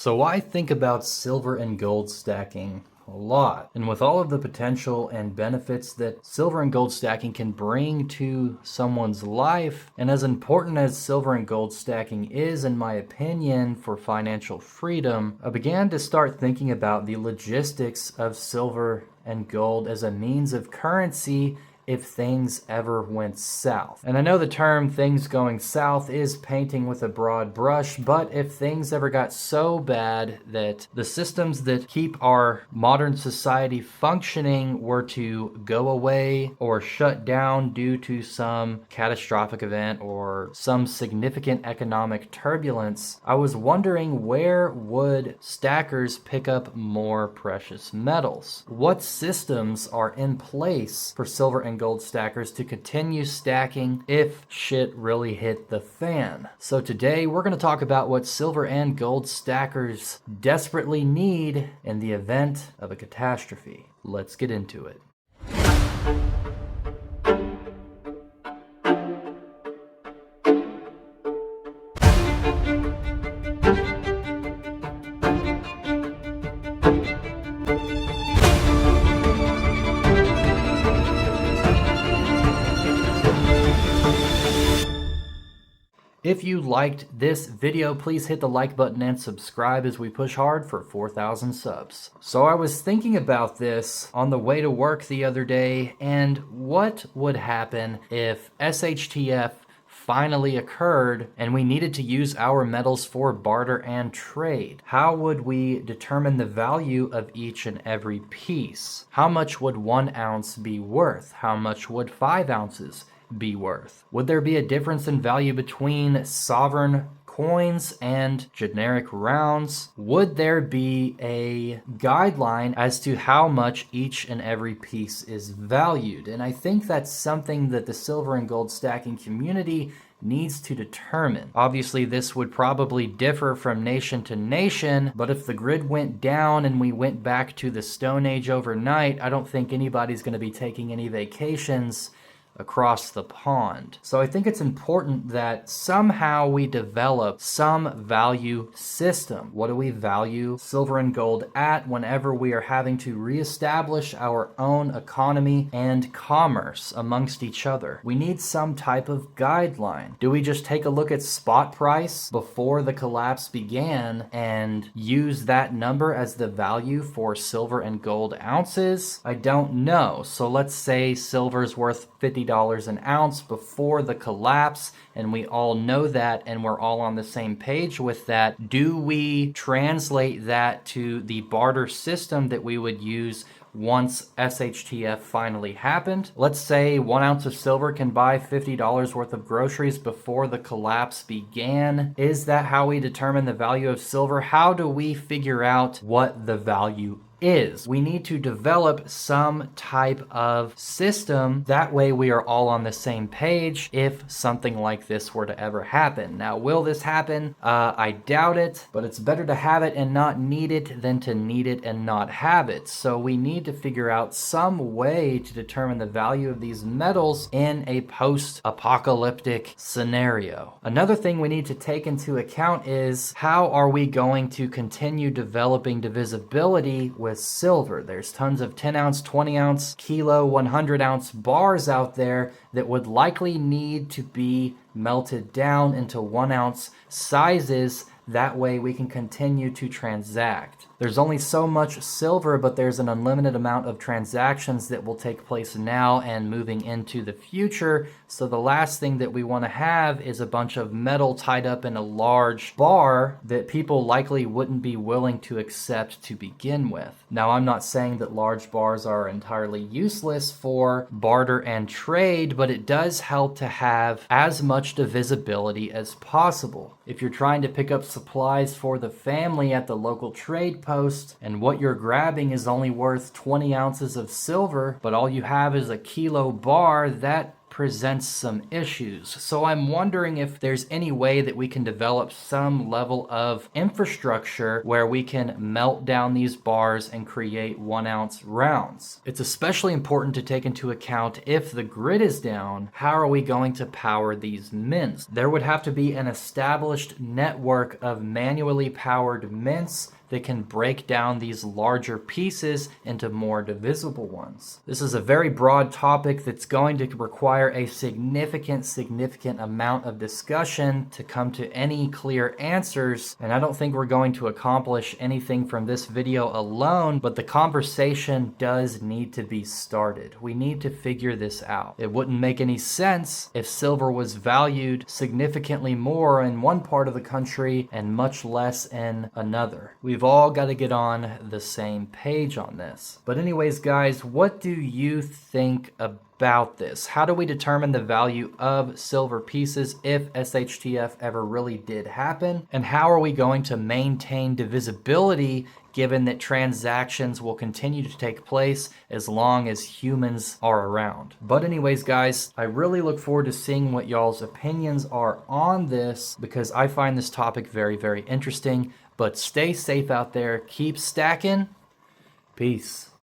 So I think about silver and gold stacking a lot. And with all of the potential and benefits that silver and gold stacking can bring to someone's life, and as important as silver and gold stacking is, in my opinion, for financial freedom, I began to start thinking about the logistics of silver and gold as a means of currency if things ever went south. And I know the term things going south is painting with a broad brush, but if things ever got so bad that the systems that keep our modern society functioning were to go away or shut down due to some catastrophic event or some significant economic turbulence, I was wondering, where would stackers pick up more precious metals? What systems are in place for silver and gold stackers to continue stacking if shit really hit the fan? So today we're going to talk about what silver and gold stackers desperately need in the event of a catastrophe. Let's get into it. If you liked this video, please hit the like button and subscribe as we push hard for 4,000 subs. So I was thinking about this on the way to work the other day, and what would happen if SHTF finally occurred and we needed to use our metals for barter and trade? How would we determine the value of each and every piece? How much would 1 ounce be worth? How much would 5 ounces be worth? Would there be a difference in value between sovereign coins and generic rounds? Would there be a guideline as to how much each and every piece is valued? And I think that's something that the silver and gold stacking community needs to determine. Obviously, this would probably differ from nation to nation, but if the grid went down and we went back to the Stone Age overnight, I don't think anybody's going to be taking any vacations across the pond. So I think it's important that somehow we develop some value system. What do we value silver and gold at whenever we are having to reestablish our own economy and commerce amongst each other? We need some type of guideline. Do we just take a look at spot price before the collapse began and use that number as the value for silver and gold ounces? I don't know. So let's say silver's worth $50 an ounce before the collapse, and we all know that and we're all on the same page with that. Do we translate that to the barter system that we would use once SHTF finally happened? Let's say 1 ounce of silver can buy $50 worth of groceries before the collapse began. Is that how we determine the value of silver? How do we figure out what the value is? We need to develop some type of system. That way we are all on the same page if something like this were to ever happen. Now, will this happen? I doubt it, but it's better to have it and not need it than to need it and not have it. So we need to figure out some way to determine the value of these metals in a post-apocalyptic scenario. Another thing we need to take into account is, how are we going to continue developing divisibility with silver? There's tons of 10 ounce, 20 ounce, kilo, 100 ounce bars out there that would likely need to be melted down into 1 ounce sizes. That way we can continue to transact. There's only so much silver, but there's an unlimited amount of transactions that will take place now and moving into the future. So the last thing that we want to have is a bunch of metal tied up in a large bar that people likely wouldn't be willing to accept to begin with. Now, I'm not saying that large bars are entirely useless for barter and trade, but it does help to have as much divisibility as possible. If you're trying to pick up supplies for the family at the local trade post, and what you're grabbing is only worth 20 ounces of silver, but all you have is a kilo bar, that presents some issues. So I'm wondering if there's any way that we can develop some level of infrastructure where we can melt down these bars and create 1 ounce rounds. It's especially important to take into account if the grid is down, how are we going to power these mints? There would have to be an established network of manually powered mints that can break down these larger pieces into more divisible ones. This is a very broad topic that's going to require a significant amount of discussion to come to any clear answers, and I don't think we're going to accomplish anything from this video alone, but the conversation does need to be started. We need to figure this out. It wouldn't make any sense if silver was valued significantly more in one part of the country and much less in another. We've all got to get on the same page on this. But anyways, guys, what do you think about this? How do we determine the value of silver pieces if SHTF ever really did happen? And how are we going to maintain divisibility given that transactions will continue to take place as long as humans are around? But anyways, guys, I really look forward to seeing what y'all's opinions are on this because I find this topic very interesting. But stay safe out there, keep stacking. Peace.